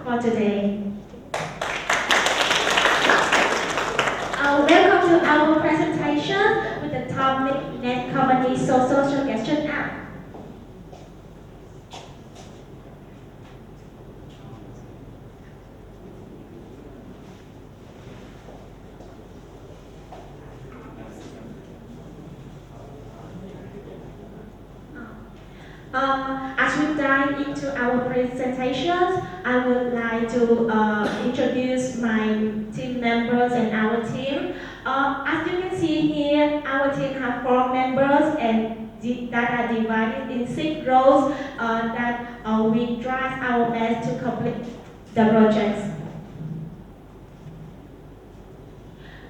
for today. Welcome to our presentation with the topic Netcompany Social Suggestion App. As we dive into our presentations, I would like to introduce my team members and our team. As you can see here, our team have 4 members and that are divided in 6 roles that we try our best to complete the projects.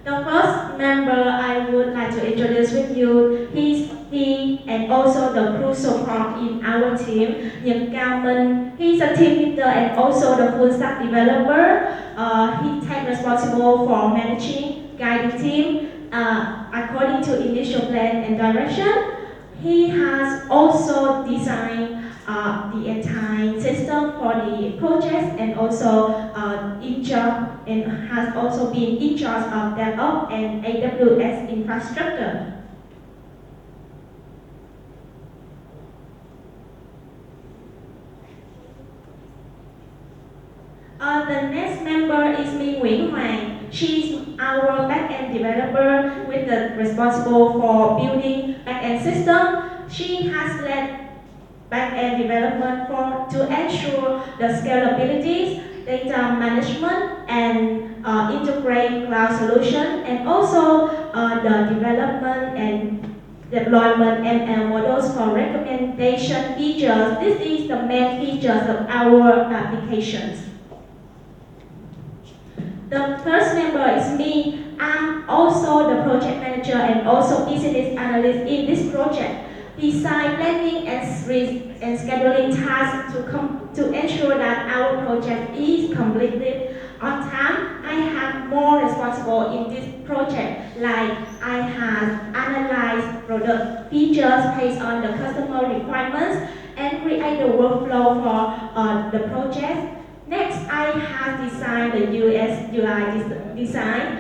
The first member I would like to introduce with you, he and also the crew support in our team, Nhật Cao Minh. He's a team leader and also the full stack developer. He takes responsible for managing, guiding team according to initial plan and direction. He has also designed the entire system for the project and also in charge and has also been in charge of DevOps and AWS infrastructure. The next member is Minh Nguyễn Hoàng. She's our backend developer with the responsible for building backend system. She has led backend development to ensure the scalability, data management, and integrate cloud solution, and also the development and deployment ML models for recommendation features. This is the main features of our applications. The first member is me. I'm also the project manager and also business analyst in this project. Besides planning and scheduling tasks to ensure that our project is completed on time, I have more responsible in this project, like I have analyzed product features based on the customer requirements and create the workflow for the project. Next, I have designed the UI design.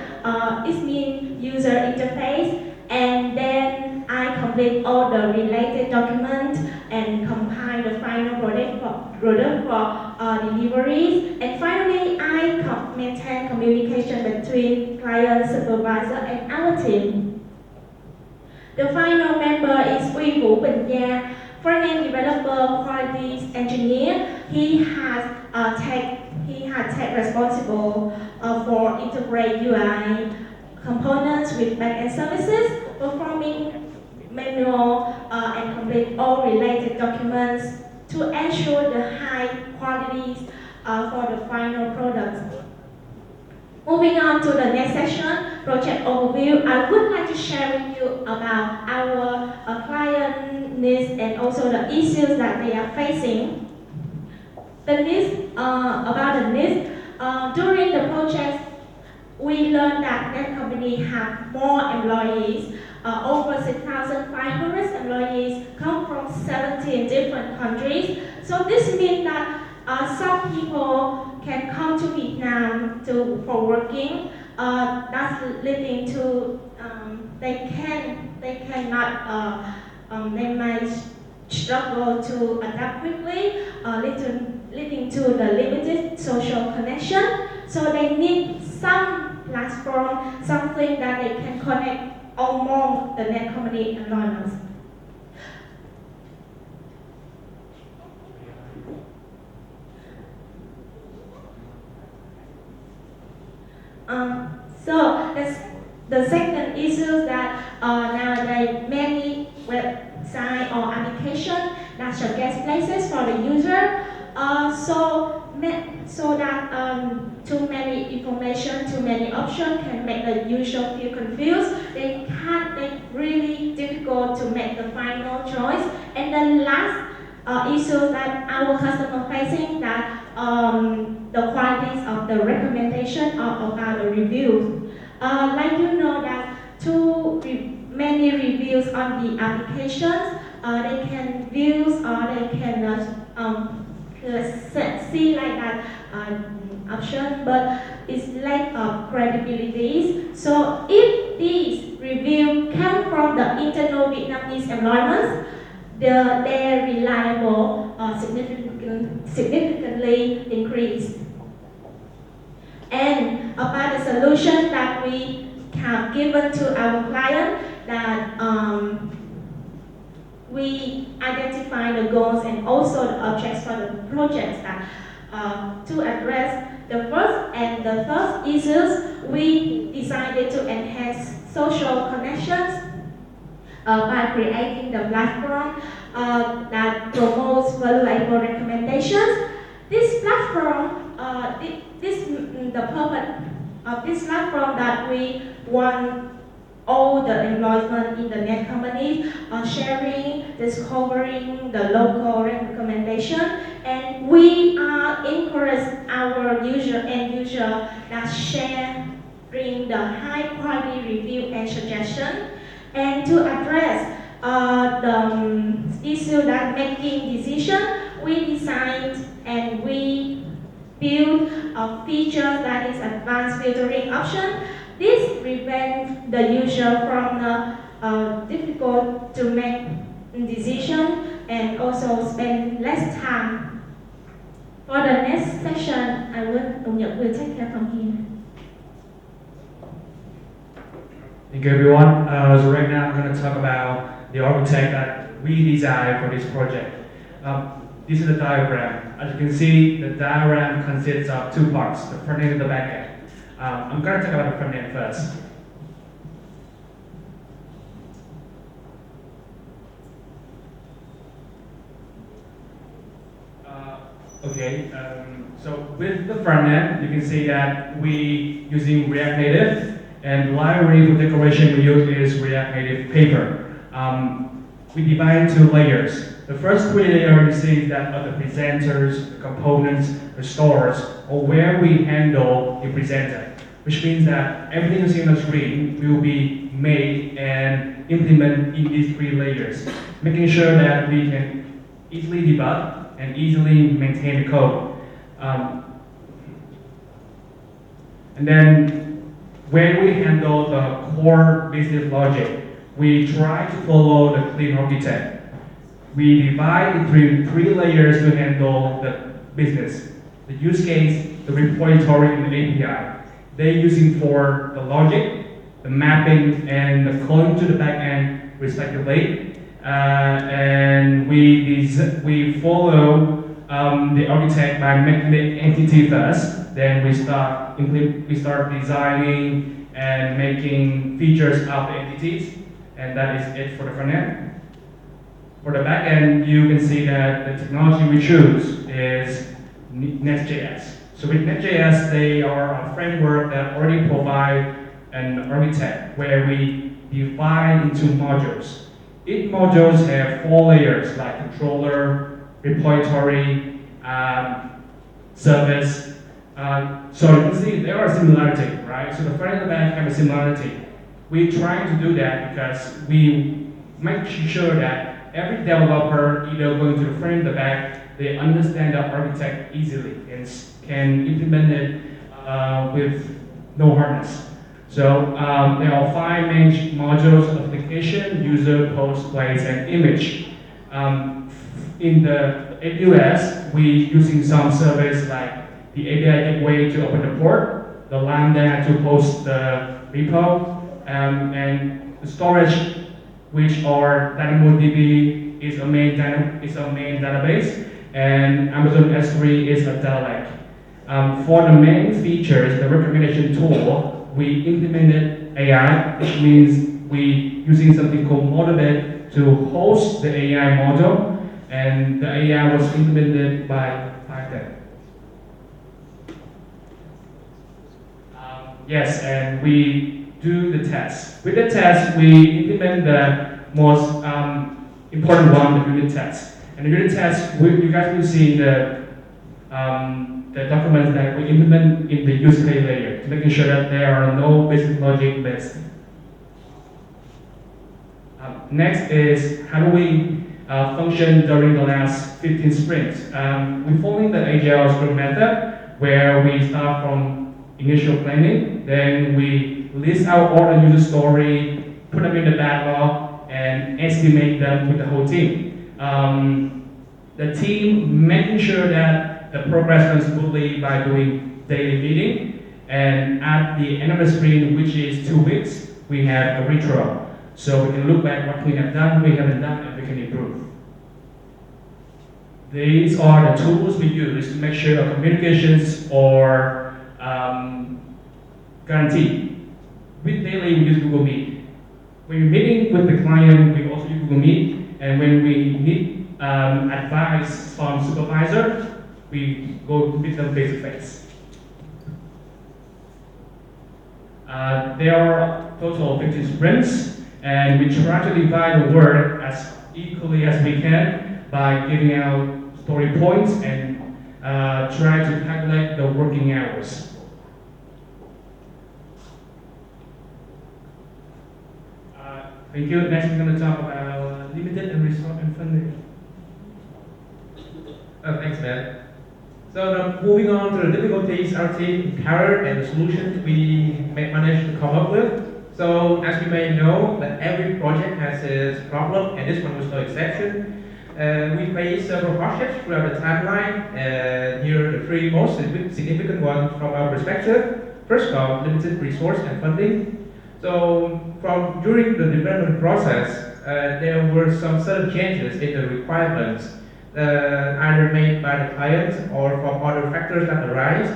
It means user interface, and then I complete all the related documents and compile the final product for deliveries. And finally, I maintain communication between client, supervisor, and our team. The final member is Uy Vũ Bình Gia, front-end developer, quality engineer. He has taken responsible for integrate UI components with backend services, performing manual and complete all related documents to ensure the high quality for the final product. Moving on to the next section, project overview, I would like to share with you about our client needs and also the issues that they are facing. The needs, about the needs, during the project, we learned that Netcompany have more employees. Over 6,500 employees come from 17 different countries. So this means that some people can come to Vietnam for working. That's leading to they might struggle to adapt quickly, leading to the limited social connection. So they need some platform, something that they can connect among the Netcompany environments. So the second issue that nowadays many website or application that suggest places for the user. So that too many information, too many options can make the user feel confused. They can make really difficult to make the final choice. And the last issue that our customer facing that the qualities of the recommendation or about the reviews. Like you know that many reviews on the applications, they can views or they can see like that option, but it's lack of credibility. So if these reviews come from the internal Vietnamese employments, their reliable significantly increased. And about the solution that we have given to our client, that we identify the goals and also the objects for the projects that to address the first issues. We decided to enhance social connections by creating the platform that promotes valuable recommendations. This platform, the purpose of this platform that we want all the employment in the net companies sharing, discovering the local recommendation, and we encourage our end user that sharing the high quality review and suggestion, and to address the issue that making decision, we designed and we build a feature that is advanced filtering option. This prevents the user from difficult to make decision and also spend less time. For the next section, Ông Nhật will take care from here. Thank you, everyone. So right now I'm going to talk about the architect that we designed for this project. This is the diagram. As you can see, the diagram consists of two parts, the front end and the back end. I'm going to talk about the front end first. So with the front end, you can see that we using React Native, and the library for decoration we use is React Native Paper. We divide into layers. The first three layers you see that are the presenters, the components, the stores, or where we handle the presenter, which means that everything you see on the screen will be made and implemented in these three layers, making sure that we can easily debug and easily maintain the code. And then when we handle the core business logic, we try to follow the clean architect. We divide into three layers to handle the business: the use case, the repository, and the API. They're using for the logic, the mapping, and the calling to the backend respectively. And we follow the architect by making the entity first. Then we start designing and making features of the entities, and that is it for the front end. For the back end, you can see that the technology we choose is Next.js. So with Next.js, they are a framework that already provide an architect where we divide into modules. Each modules have 4 layers like controller, repository, service. So you can see there are similarity, right? So the front and the back have a similarity. We're trying to do that because we make sure that every developer, either going to the front or the back, they understand the architect easily and can implement it with no hardness. So there are 5 main modules: application, user, post, place, and image. In the AWS, we using some service like the API gateway to open the port, the Lambda to host the repo, and the storage, which are DynamoDB is a main database, and Amazon S3 is a data lake. For the main features, the recommendation tool, we implemented AI, which means we using something called Motivate to host the AI model, and the AI was implemented by Python. Yes, and we do the test. With the test, we implement the most important one, the unit test. And the unit test, you guys will see the documents that we implement in the use case layer, to making sure that there are no business logic missed. Next is how do we functioned during the last 15 sprints. We following the Agile Scrum method, where we start from initial planning, then we list out all the user story, put them in the backlog, and estimate them with the whole team. The team making sure that the progress runs smoothly by doing daily meeting, and at the end of the sprint, which is 2 weeks, we have a retro. So we can look back what we have done, we haven't done, and we can improve. These are the tools we use to make sure our communications are guaranteed. With daily, we use Google Meet. When we're meeting with the client, we also use Google Meet, and when we need advice from supervisor, we go to meet them face to face. There are total of 15 sprints, and we try to divide the work as equally as we can by giving out story points and try to calculate the working hours. Thank you. Next, we're going to talk about limited and resource and funding. Thanks, Ben. So now moving on to the difficulties our team encountered and the solutions we managed to come up with. So as you may know, that every project has its problem, and this one was no exception. We faced several hardships throughout the timeline, and here are the three most significant ones from our perspective. First off, limited resource and funding. So during the development process, there were some sudden changes in the requirements, either made by the client or from other factors that arise,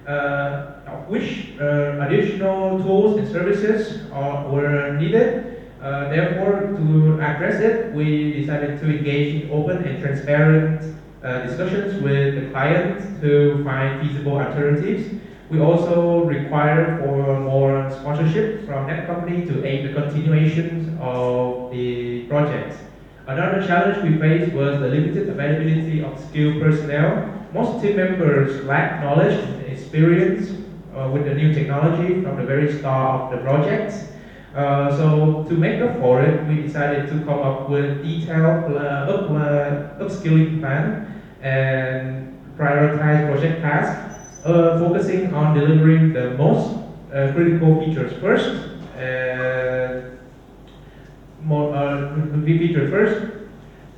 of which additional tools and services were needed. Therefore, to address it, we decided to engage in open and transparent discussions with the client to find feasible alternatives. We also required for more sponsorship from that company to aid the continuation of the project. Another challenge we faced was the limited availability of skilled personnel. Most team members lack knowledge and experience with the new technology from the very start of the project. So to make up for it, we decided to come up with detailed upskilling plan and prioritize project tasks, focusing on delivering the most critical features first.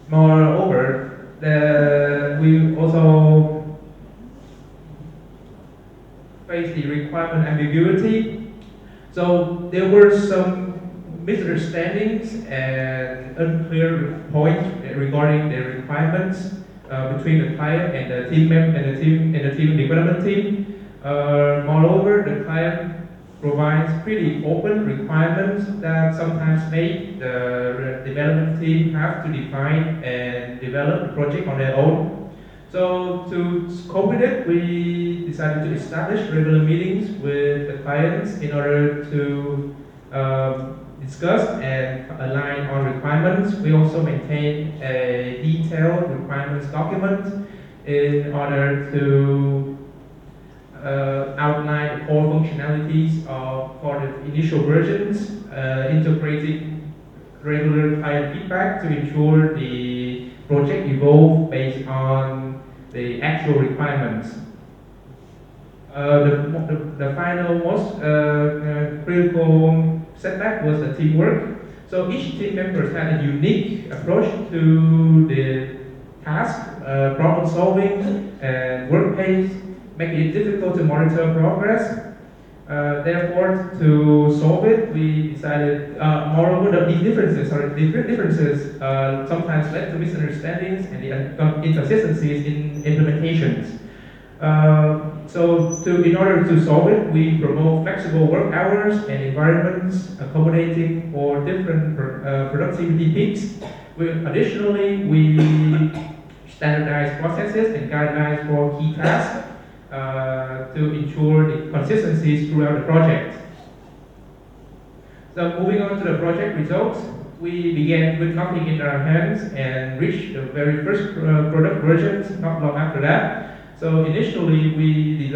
Moreover, we also face the requirement ambiguity. So there were some misunderstandings and unclear points regarding the requirements between the client and the team development team. Moreover, the client provides pretty open requirements that sometimes make the development team have to define and develop the project on their own. So to cope with it, we decided to establish regular meetings with the clients in order to discuss and align on requirements. We also maintain a detailed requirements document in order to outline the core functionalities for the initial versions, integrating regular client feedback to ensure the project evolve based on the actual requirements. The final most critical setback was the teamwork. So each team member had a unique approach to the task, problem solving, and work pace, making it difficult to monitor progress. Therefore, to solve it, we decided, moreover, that these different differences sometimes led to misunderstandings and the inconsistencies in implementations. In order to solve it, we promote flexible work hours and environments accommodating for different productivity peaks. Additionally, we standardize processes and guidelines for key tasks to ensure the consistencies throughout the project. So moving on to the project results, we began with nothing in our hands and reached the very first product versions not long after that. So initially we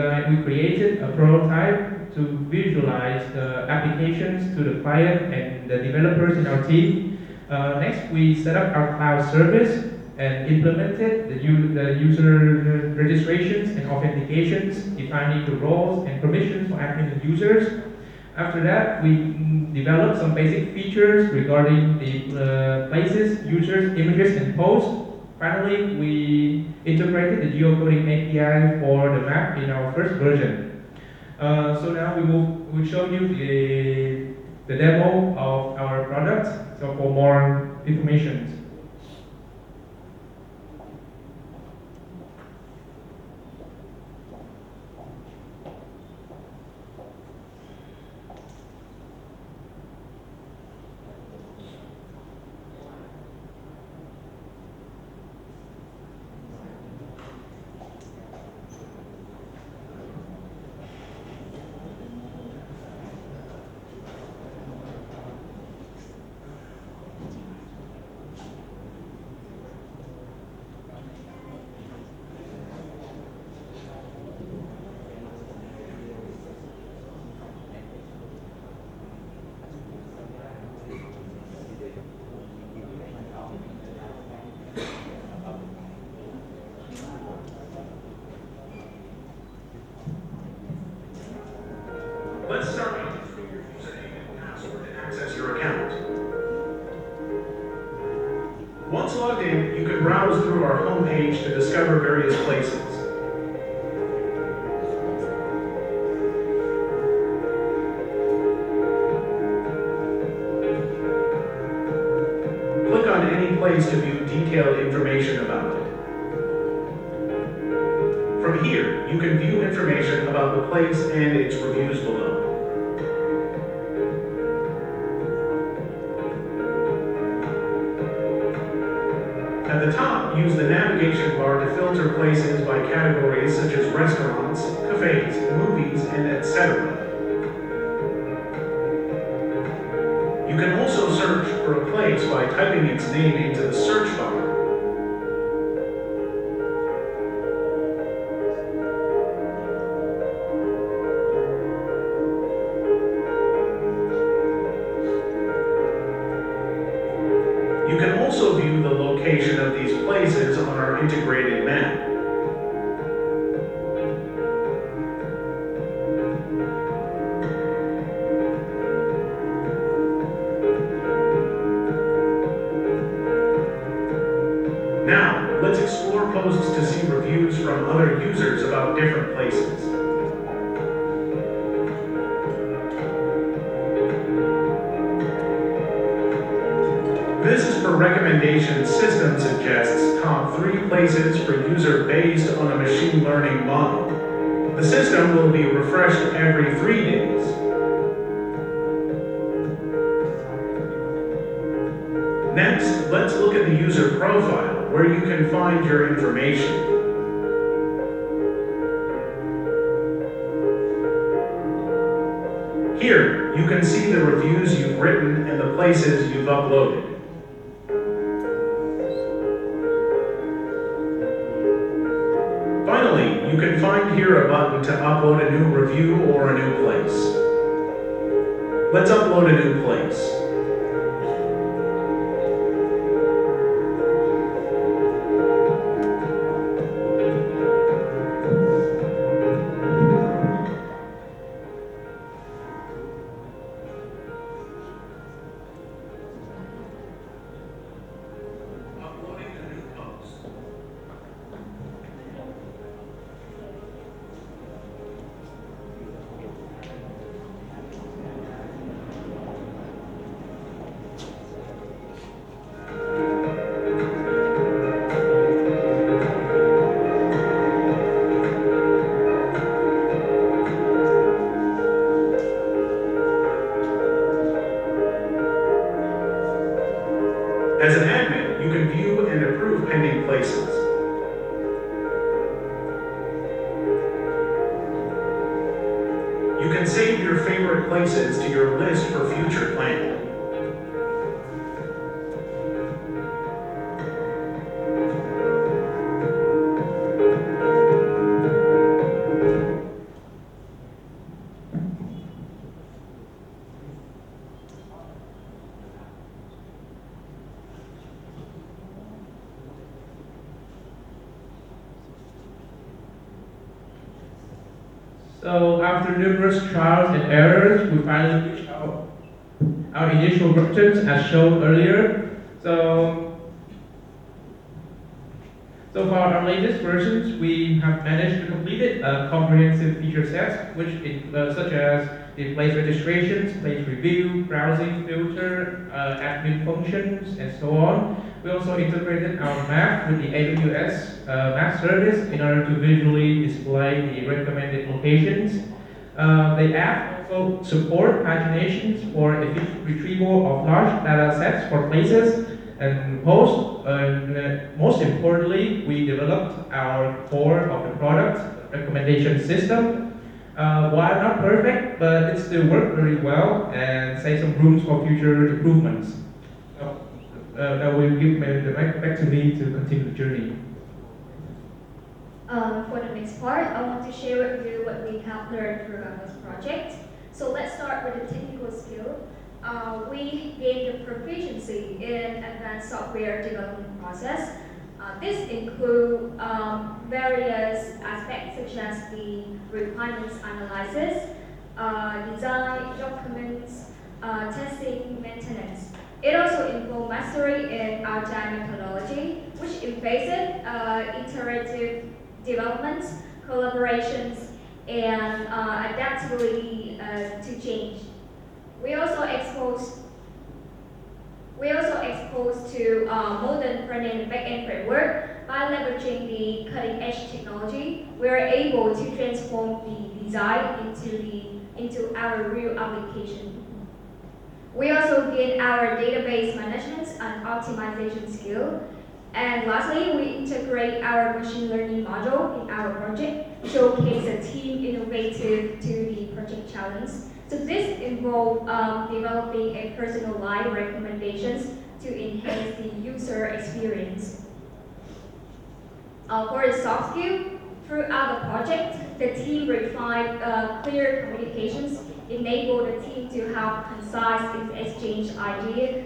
created a prototype to visualize the applications to the client and the developers in our team. Next, we set up our cloud service and implemented the user registrations and authentications, defining the roles and permissions for admin and users. After that, we developed some basic features regarding the places, users, images, and posts. Finally, we integrated the geocoding API for the map in our first version. So now we'll show you the demo of our product. So for more information. Let's start by entering your username and password to access your account. Once logged in, you can browse through our homepage to discover various places. Click on any place to view detailed information about it. From here, you can view information about the place and its reviews below. At the top, use the navigation bar to filter places by categories such as restaurants, cafes, movies, and etc. You can also search for a place by typing its name into the search bar. You can also view the location of these places on our integrated map. Now, let's explore posts to see reviews from other users about different places. This is for recommendation system suggests top 3 places for user based on a machine learning model. The system will be refreshed every 3 days. Next, let's look at the user profile, where you can find your information. Here, you can see the reviews you've written and the places you've uploaded. Finally, you can find here a button to upload a new review or a new place. Let's upload a new place. Uploading a new post. As an admin, you can view and approve pending places. You can save your favorite places to your list for future planning. So after numerous trials and errors, we finally reached our initial versions as shown earlier. So for our latest versions, we have managed to complete it, comprehensive feature sets, such as the place registrations, place review, browsing filter, admin functions, and so on. We also integrated our map with the AWS map service in order to visually display the recommended locations. The app also support paginations for efficient retrieval of large data sets for places and posts. Most importantly, we developed our core of the product recommendation system. While not perfect, but it still worked very well and saves some rooms for future improvements. That will give the mic back to me to continue the journey. For the next part, I want to share with you what we have learned throughout this project. So let's start with the technical skill. We gained the proficiency in advanced software development process. This includes various aspects such as the requirements analysis, design, documents, testing, maintenance. It also involves mastery in agile methodology, which emphasizes iterative development, collaborations, and adaptability to change. We also exposed to modern front-end and back-end framework. By leveraging the cutting-edge technology, we are able to transform the design into our real application. We also gain our database management and optimization skill. And lastly, we integrate our machine learning module in our project, showcase a team innovative to the project challenge. So this involves developing a personalized recommendations to enhance the user experience. For the soft skill, throughout the project, the team refined clear communications, enable the team to have concise exchange ideas.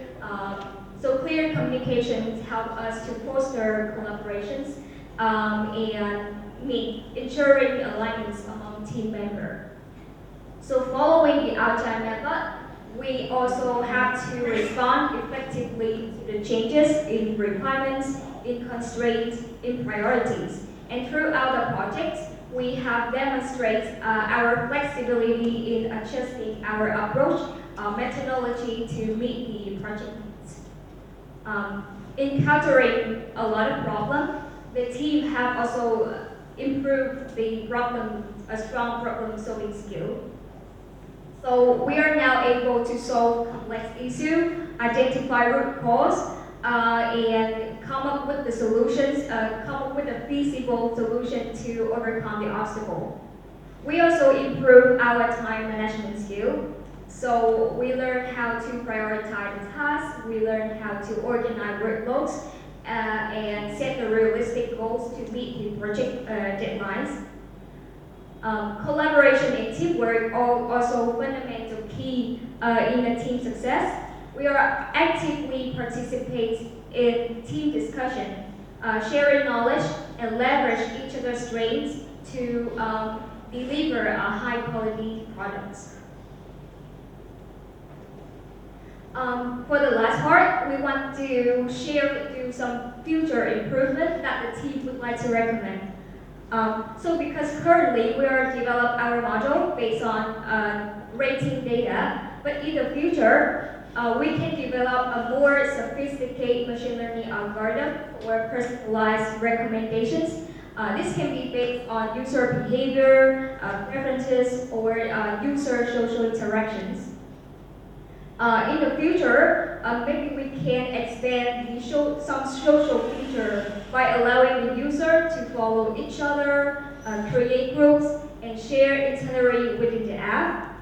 So clear communications help us to foster collaborations and ensuring alignments among team members. So following the agile method, we also have to respond effectively to the changes in requirements, in constraints, in priorities. And throughout the project, we have demonstrated our flexibility in adjusting our approach, methodology to meet the project needs. Encountering a lot of problems, the team have also improved the strong problem-solving skill. So we are now able to solve complex issues, identify root cause, and come up with the solutions, come up with a feasible solution to overcome the obstacle. We also improve our time management skill. So we learn how to prioritize the tasks, we learn how to organize workloads, and set the realistic goals to meet the project deadlines. Collaboration and teamwork are also fundamental key in the team success. We are actively participate in team discussion, sharing knowledge, and leverage each other's strengths to deliver a high quality products. For the last part, we want to share with you some future improvement that the team would like to recommend. So because currently we are developing our module based on rating data, but in the future, we can develop a more sophisticated machine learning algorithm for personalized recommendations. This can be based on user behavior, preferences, or user social interactions. In the future, maybe we can expand some social feature by allowing the user to follow each other, create groups, and share itinerary within the app.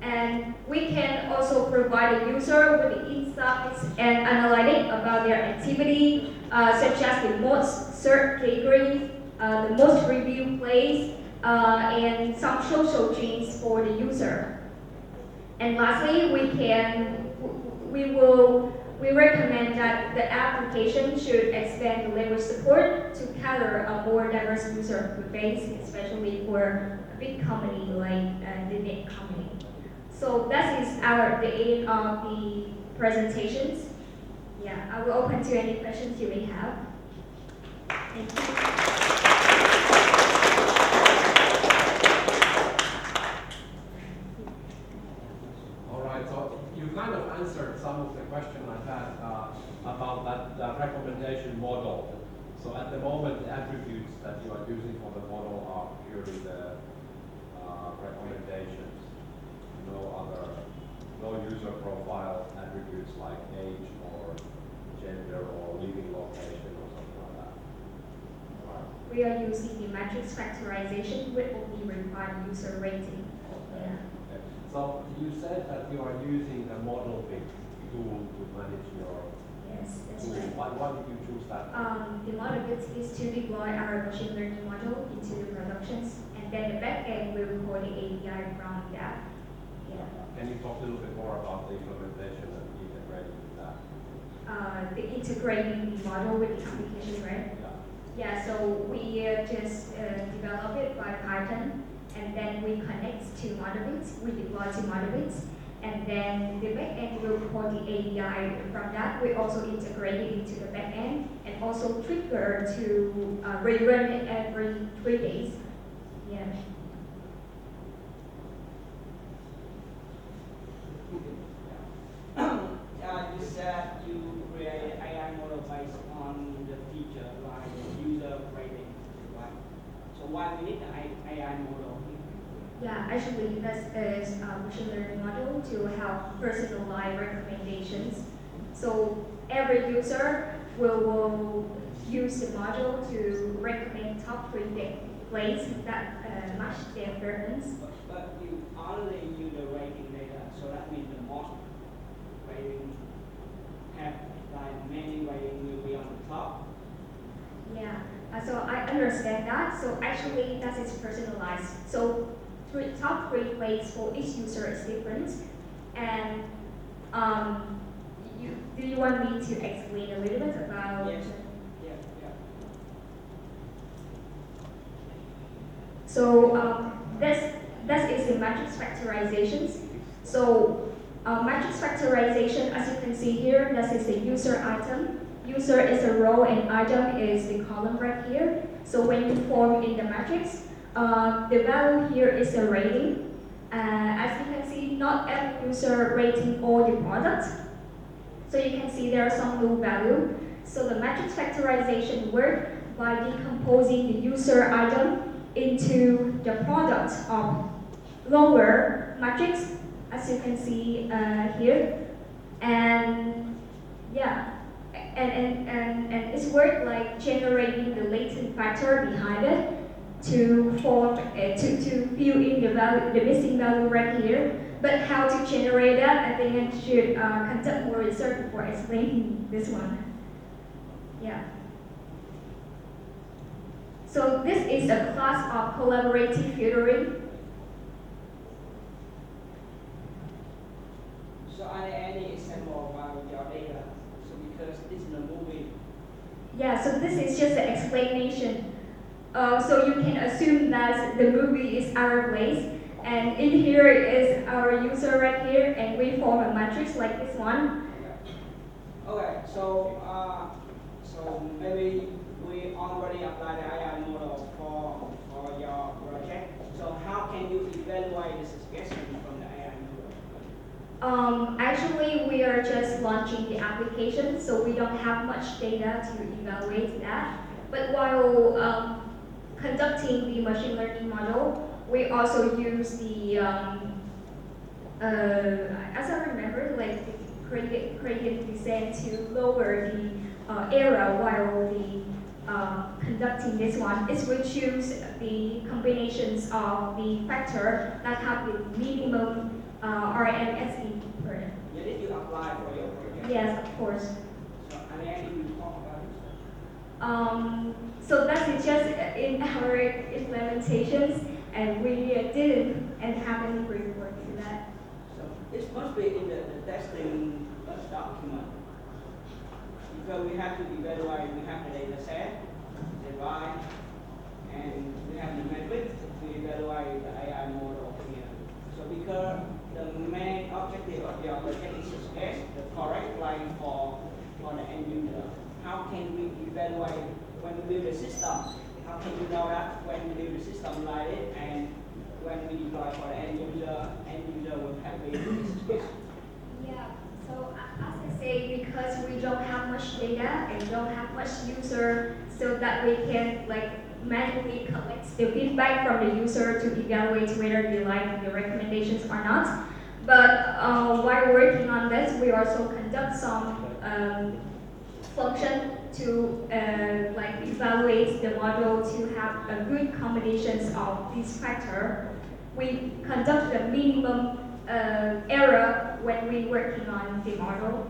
And we can also provide the user with the insights and analytics about their activity, such as the most search categories, the most reviewed place, and some social changes for the user. And lastly, we recommend that the application should expand the language support to cater a more diverse user base, especially for big company like the net company. So that is the aim of the presentations. Yeah, I will open to any questions you may have. Thank you. All right, so you kind of answered some of the question I had about that recommendation model. So at the moment, the attributes that you are using for the model are purely the recommendations, no user profile attributes like age or gender or living location or something like that. Right. We are using the matrix factorization with only required user rating. Okay. Yeah. Okay. So you said that you are using the model pick tool to manage your Yes, that's tool. right. Why did you choose that? The model bit is to deploy our machine learning model into the productions, and then the backend will call the API from that. Yeah. Can you talk a little bit more about the implementation and integrating with that? The integrating the model with the application, right? Yeah. Yeah, so we just develop it by Python, and then we connect to Modernbits, we deploy to Modernbits, and then the backend will call the API from that. We also integrate it into the backend, and also trigger to rerun it every 3 days. Yeah. You said you create AI model based on the feature like user rating, right? So why we need an AI model? Yeah, actually, this is a machine learning model to help personalize recommendations. So every user will use the model to recommend top 3 places that match their preference. But you only use the rating data, so that means the most rating have like many rating will be on the top. Yeah, so I understand that. So actually, that is personalized. So top 3 places for each user is different. And do you want me to explain a little bit about? Yes. Yeah. So this is the matrix factorizations. So matrix factorization, as you can see here, this is the user item. User is a row and item is the column right here. So when you form in the matrix, the value here is a rating. As you can see, not every user rating all the products. So you can see there are some low value. So the matrix factorization works by decomposing the user item into the product of lower matrix, as you can see here. And yeah, and it's work like generating the latent factor behind it to form to fill in the value, the missing value right here. But how to generate that, I think I should conduct more research before explaining this one. Yeah. So this is a class of collaborative filtering. So are there any example about your data? So because this is a movie. Yeah, so this is just an explanation. So you can assume that the movie is our place, and in here is our user right here, and we form a matrix like this one. Okay, so maybe we already applied the AI model for your project. So how can you evaluate the suggestion from the AI model? Actually, we are just launching the application, so we don't have much data to evaluate that. But while conducting the machine learning model, we also use the, as I remember, like the gradient descent to lower the error while conducting this one. Is we choose the combinations of the factor that have the minimum RMSE per. Yeah, did you apply for your project? Yes, of course. So are there any you talk about this? So that is just in our implementations, and we didn't and haven't report to that. So it must be in the testing document. Because we have to evaluate, we have the data set, divide, and we have the metric to evaluate the AI model here. So because the main objective of your project is to suggest the correct line for the end user, how can we evaluate when we build the system? How can you know that when we build the system like it and when we deploy for the end user will have a success? Yeah, so as I say, because we don't have much data and don't have much user, so that we can like manually collect the feedback from the user to evaluate whether they like the recommendations or not. But while working on this, we also conduct some function to like evaluate the model to have a good combinations of these factors. We conduct the minimum error when we working on the model.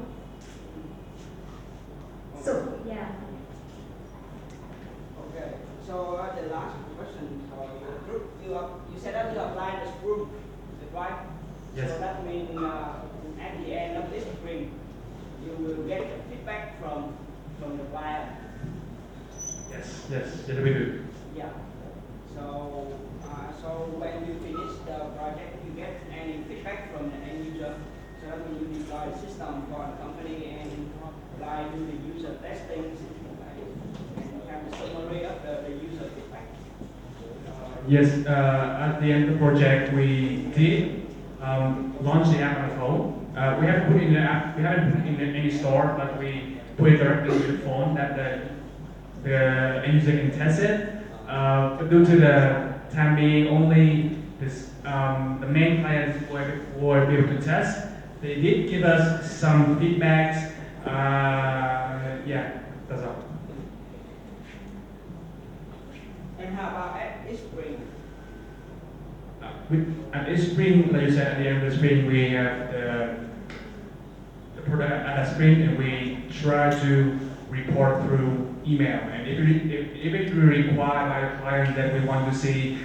So yeah. Okay. So the last question for your group, you said that you apply the Scrum, is it right? Yes. So that means at the end of this sprint, you will get the feedback from the client. Yes, we do. Yeah. So when you finish the project, you get any feedback from the end user. So that means you deploy the system for the company and apply to the user testing, and you have the summary of the user feedback. Yes, at the end of the project, we did launch the app on the phone. We haven't put it in the app. We haven't put it in any store, but we put it directly with the phone that the end user can test it. But due to the time being, only the main clients were able to test. They did give us some feedbacks. Yeah, that's all. And how about at this spring? At each spring, like you said, at the end of the spring, we have the product at the spring, and we try to report through email. And if it really required by the client that we want to see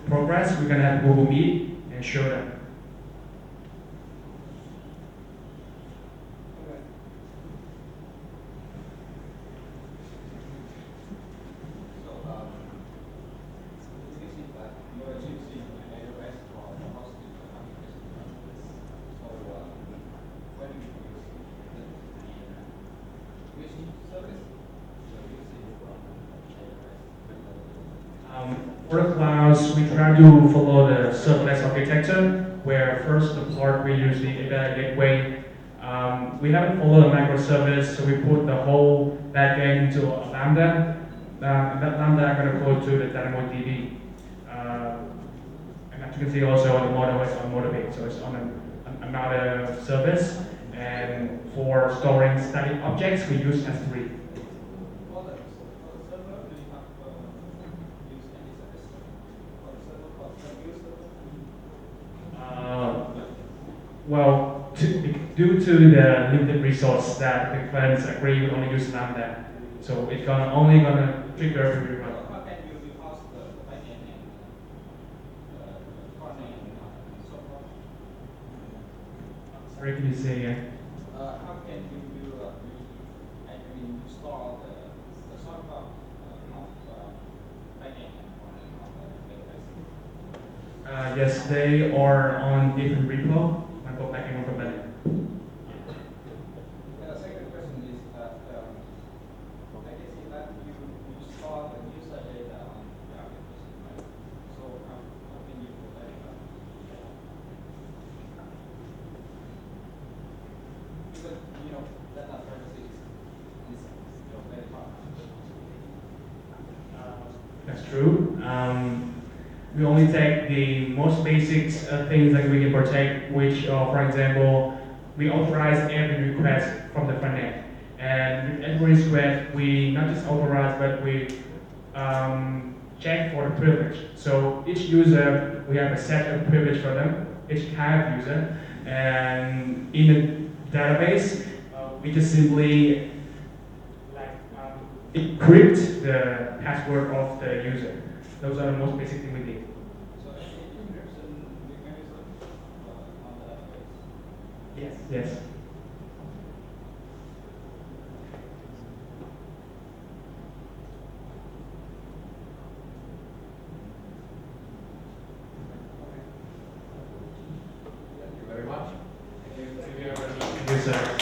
progress, we're gonna have Google Meet and show them. Okay. For the clouds, we try to follow the serverless architecture, where first the part we use the API gateway. We haven't followed a microservice, so we put the whole backend into a Lambda. That Lambda are going to go to the DynamoDB. And as you can see also, the model is on Motivate, so it's on another service. And for storing static objects, we use S3. Well, due to the limited resource that the clients agree we only use Lambda, so it's only gonna trigger every run. Sorry, can you say again? How can you install the software of backend on Yes, they are on different repo. One for backend, one for backend. The second question is that I can see that you store the user data on the application, right? So how can you protect that? Because data privacy is very hard. That's true. We only take the most basic things that we can protect, which are, for example, we authorize every request from the front end. And with every request, we not just authorize, but we check for the privilege. So each user, we have a set of privilege for them, each kind of user. And in the database, we just simply encrypt the password of the user. Those are the most basic things we did. So encryption mechanism on the database. Yes. Yes. sir.